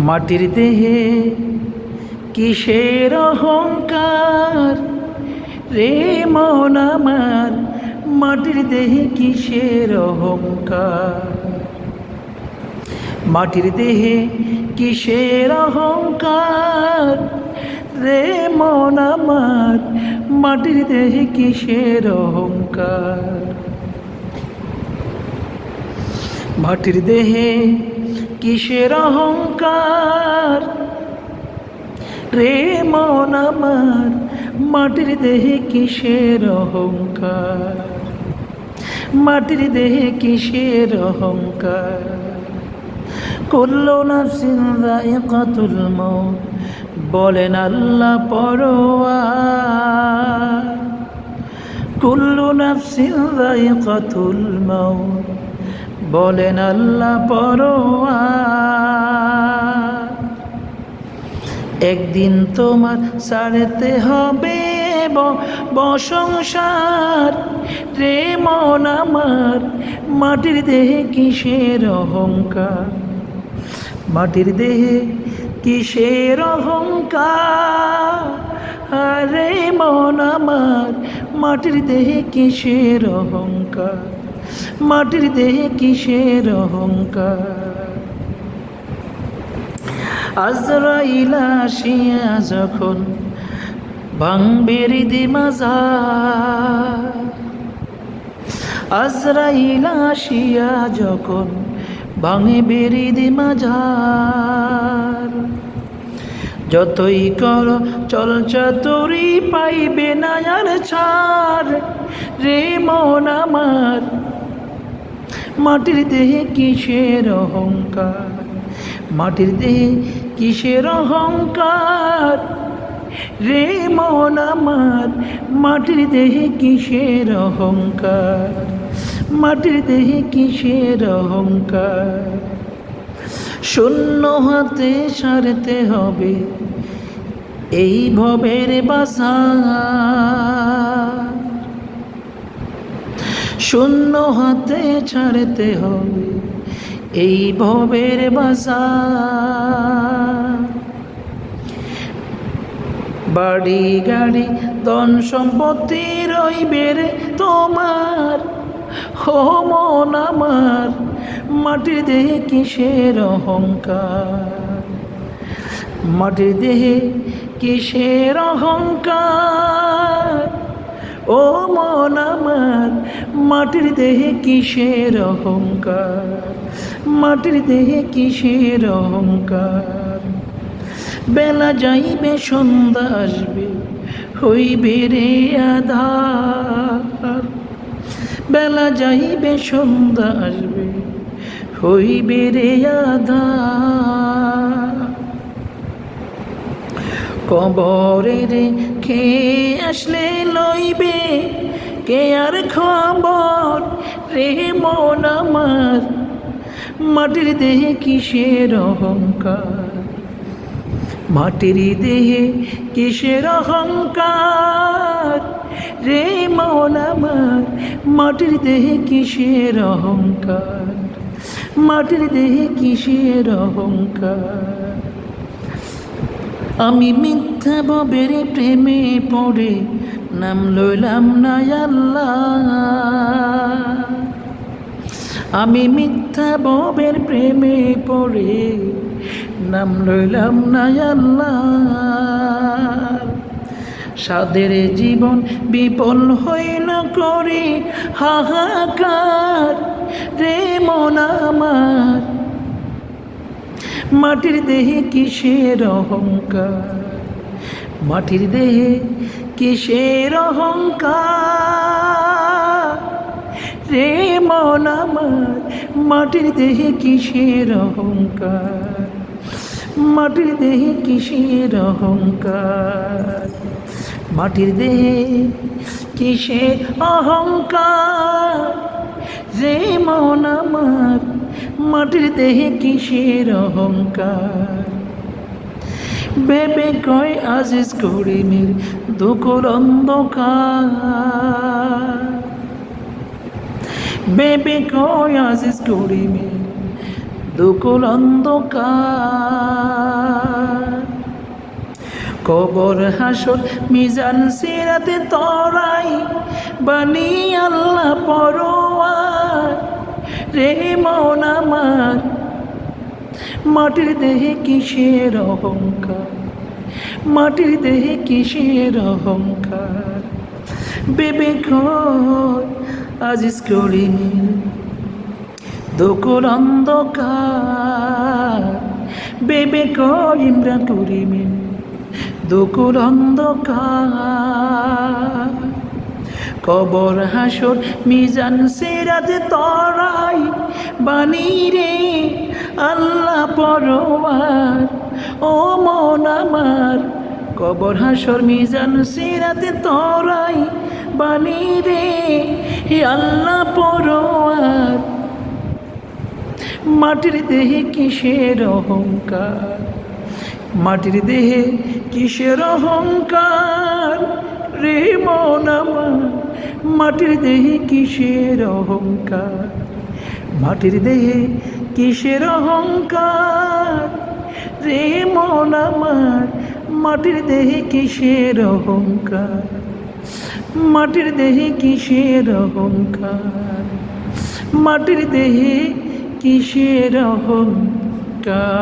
মাটির দেহে কিসের অহংকার রে মন আমার, মাটির দেহে কিসের অহংকার, মাটির দেহে কিসের অহংকার রে মন আমার, মাটির দেহে কিসের অহংকার, মাটির দেহে কিসের অহংকার রে মন আমার, মাটির দেহে কিসের অহংকার, মাটির দেহে কিসের অহংকার। কুল্লু নাফসিন যায়িকাতুল মাউত, বলেন আল্লাহ পরোয়ার। কুল্লু নাফসিন যায়িকাতুল মাউত, বলেন আল্লাহ পরোয়ার। একদিন তোমার ছাড়তে হবে সংসার রে মন আমার, মাটির দেহে কিসের অহংকার, মাটির দেহে কিসের অহংকার রে মন আমার, মাটির দেহে কিসের অহংকার, মাটির দেহে কিসের অহংকার। আজরাইল আসিয়া যখন ভাঙবে হৃদি মাজার, আজরাইল আসিয়া যখন ভাঙবে হৃদি মাজার, যতই কর চলচাতুরি পাইবে না আর ছাড় রে মন আমার, মাটির দেহে কিসের অহংকার, মাটির দেহে কিসের অহংকার রে মন আমার, মাটির দেহে কিসের অহংকার, মাটির দেহে কিসের অহংকার। শূন্য হাতে সারতে হবে এই ভবের বাজার, শূন্য হাতে ছাড়তে হবে এই ভবের বাজার। বাড়ি গাড়ি ধন সম্পত্তি রইবে রে তোমার, হো মন আমার, মাটির দেহে কিসের অহংকার, মাটির দেহে কিসের অহংকার, ও মন আমার, মাটির দেহে কিসের অহংকার, মাটির দেহে কিসের অহংকার। বেলা যাইবে সন্ধ্যা আসবে হইবে রে আধার, বেলা যাইবে সন্ধ্যা আসবে হইবে রে আধার। কবরে রে খেয়ে আসলে লইবে কে আর খবর রে মন আমার, মাটির দেহে কিসের অহংকার, মাটির দেহে কিসের অহংকার রে মন আমার, মাটির দেহে কিসের অহংকার, মাটির দেহে কিসের অহংকার। আমি মিথ্যা ভবের প্রেমে পড়ে নাম লইলাম না আল্লাহ, আমি মিথ্যা ভবের প্রেমে পড়ে নাম লইলাম না আল্লাহ। সাদের জীবন বিপল হইল করি হাহাকার রে মন আমার, মাটির দেহে কিসের অহংকার, মাটির দেহে কিসের অহংকার রে মন আমার, মাটির দেহে কিসের অহংকার, মাটির দেহে কিসের অহংকার, মাটির দেহে কিসের অহংকার রে মন আমার, মাটির দেহে কিসের অহংকার। ভেবে কয় আজিজ করিমের দুকুল অন্ধকার, ভেবে কয় আজিজ করিমের দুকুল অন্ধকার। কবর হাসর মিজান সিরাতে তরাই বানি আল্লাহ পরোয়ার। রে মন আমার মাটির দেহে কিসের অহংকার, মাটির দেহে কিসের অহংকার। বিবেক আজিজ করিমের দুকুল অন্ধকার। বিবেক ইমরান করিমের দুকুল অন্ধকার। কবর হাসর মিজান সিরাতে তরাই বানি রে আল্লাহ পরোয়ার। ও মন আমার কবর হাসর মিজান সিরাতে তরাই বানি রে আল্লাহ পরোয়ার। মাটির দেহে কিসের অহংকার, মাটির দেহে কিসের অহংকার। রে মন আমার মাটির দেহে কিসের অহংকার, মাটির দেহে কিসের অহংকার। রে মন আমার মাটির দেহে কিসের অহংকার, মাটির দেহে কিসের অহংকার। মাটির দেহে কিসের অহংকার।